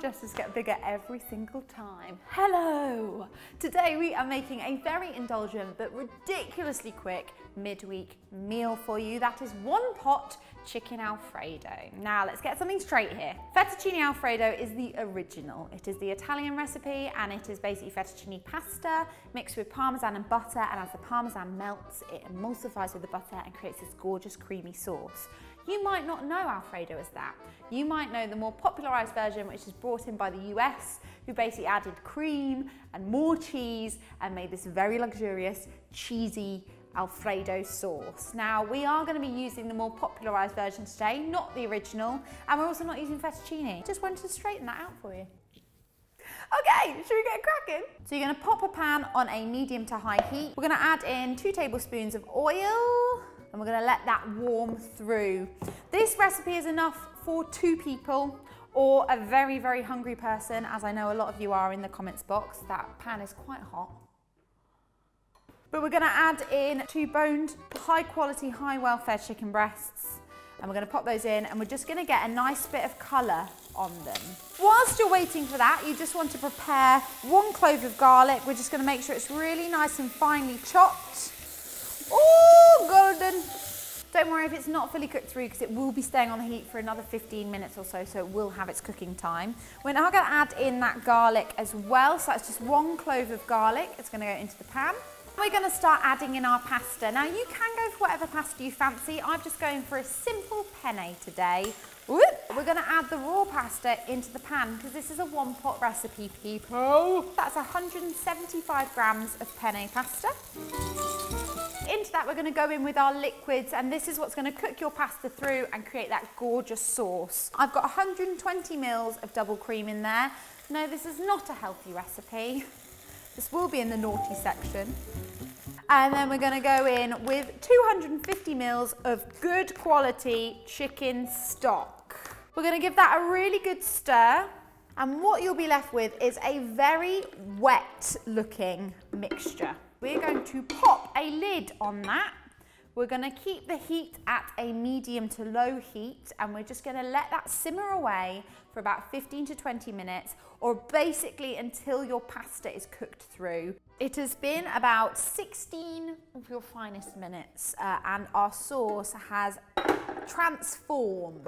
just get bigger every single time. Hello! Today we are making a very indulgent but ridiculously quick midweek meal for you. That is 1 pot chicken Alfredo. Now let's get something straight here. Fettuccine Alfredo is the original. It is the Italian recipe and it is basically fettuccine pasta mixed with parmesan and butter, and as the parmesan melts, it emulsifies with the butter and creates this gorgeous creamy sauce. You might not know Alfredo as that. You might know the more popularized version, which is brought in by the US, who basically added cream and more cheese and made this very luxurious, cheesy Alfredo sauce. Now, we are going to be using the more popularized version today, not the original, and we're also not using fettuccine. Just wanted to straighten that out for you. Okay, should we get cracking? So you're going to pop a pan on a medium to high heat. We're going to add in 2 tablespoons of oil, and we're going to let that warm through. This recipe is enough for 2 people or a very, very hungry person, as I know a lot of you are in the comments box. That pan is quite hot. But we're going to add in 2 boned, high quality, high well-fed chicken breasts. And we're going to pop those in, and we're just going to get a nice bit of colour on them. Whilst you're waiting for that, you just want to prepare 1 clove of garlic. We're just going to make sure it's really nice and finely chopped. Oh, golden. Don't worry if it's not fully cooked through, because it will be staying on the heat for another 15 minutes or so, so it will have its cooking time. We're now going to add in that garlic as well. So that's just 1 clove of garlic. It's going to go into the pan. We're going to start adding in our pasta. Now you can go for whatever pasta you fancy. I'm just going for a simple penne today. We're going to add the raw pasta into the pan because this is a 1 pot recipe, people. That's 175 grams of penne pasta. Into that we're going to go in with our liquids, and this is what's going to cook your pasta through and create that gorgeous sauce. I've got 120 mils of double cream in there. No, this is not a healthy recipe. This will be in the naughty section. And then we're going to go in with 250 mils of good quality chicken stock. We're going to give that a really good stir. And what you'll be left with is a very wet looking mixture. We're going to pop a lid on that. We're going to keep the heat at a medium to low heat, and we're just going to let that simmer away for about 15 to 20 minutes, or basically until your pasta is cooked through. It has been about 16 of your finest minutes, and our sauce has transformed.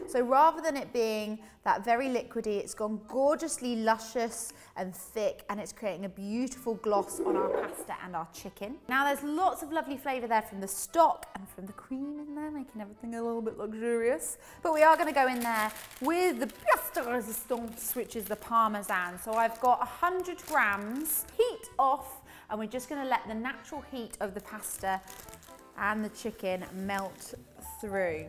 So rather than it being that very liquidy, it's gone gorgeously luscious and thick, and it's creating a beautiful gloss on our pasta and our chicken. Now there's lots of lovely flavour there from the stock and from the cream in there, making everything a little bit luxurious. But we are going to go in there with the pièce de résistance, which is the parmesan. So I've got 100 grams, heat off, and we're just going to let the natural heat of the pasta and the chicken melt through.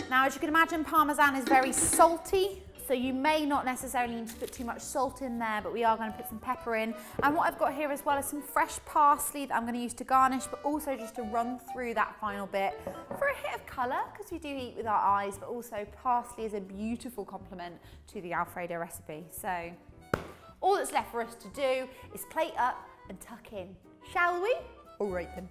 Now, as you can imagine, parmesan is very salty, so you may not necessarily need to put too much salt in there, but we are going to put some pepper in. And what I've got here as well is some fresh parsley that I'm going to use to garnish, but also just to run through that final bit for a hit of colour, because we do eat with our eyes, but also parsley is a beautiful complement to the Alfredo recipe. So all that's left for us to do is plate up and tuck in, shall we? All right then.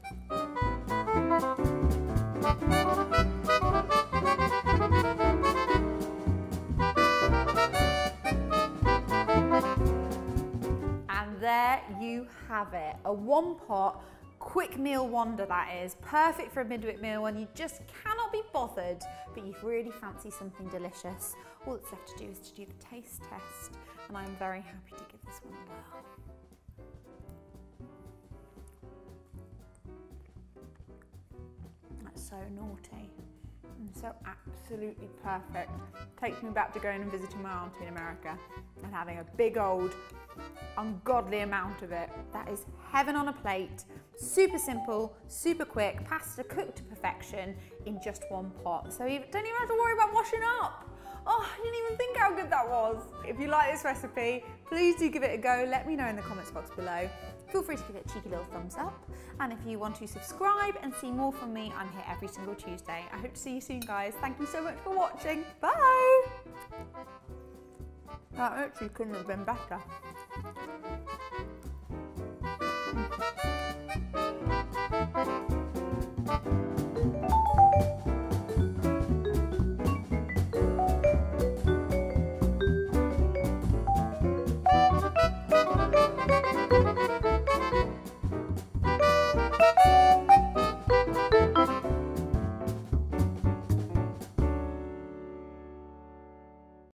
And there you have it, a 1 pot quick meal wonder that is, perfect for a midweek meal when you just cannot be bothered, but you really fancy something delicious. All that's left to do is to do the taste test, and I'm very happy to give this one a whirl. So naughty and so absolutely perfect. Takes me back to going and visiting my auntie in America and having a big old ungodly amount of it. That is heaven on a plate. Super simple, super quick, pasta cooked to perfection in just 1 pot. So you don't even have to worry about washing up. Oh, I didn't even think how good that was. If you like this recipe, please do give it a go. Let me know in the comments box below. Feel free to give it a cheeky little thumbs up. And if you want to subscribe and see more from me, I'm here every single Tuesday. I hope to see you soon, guys. Thank you so much for watching. Bye. That actually couldn't have been better.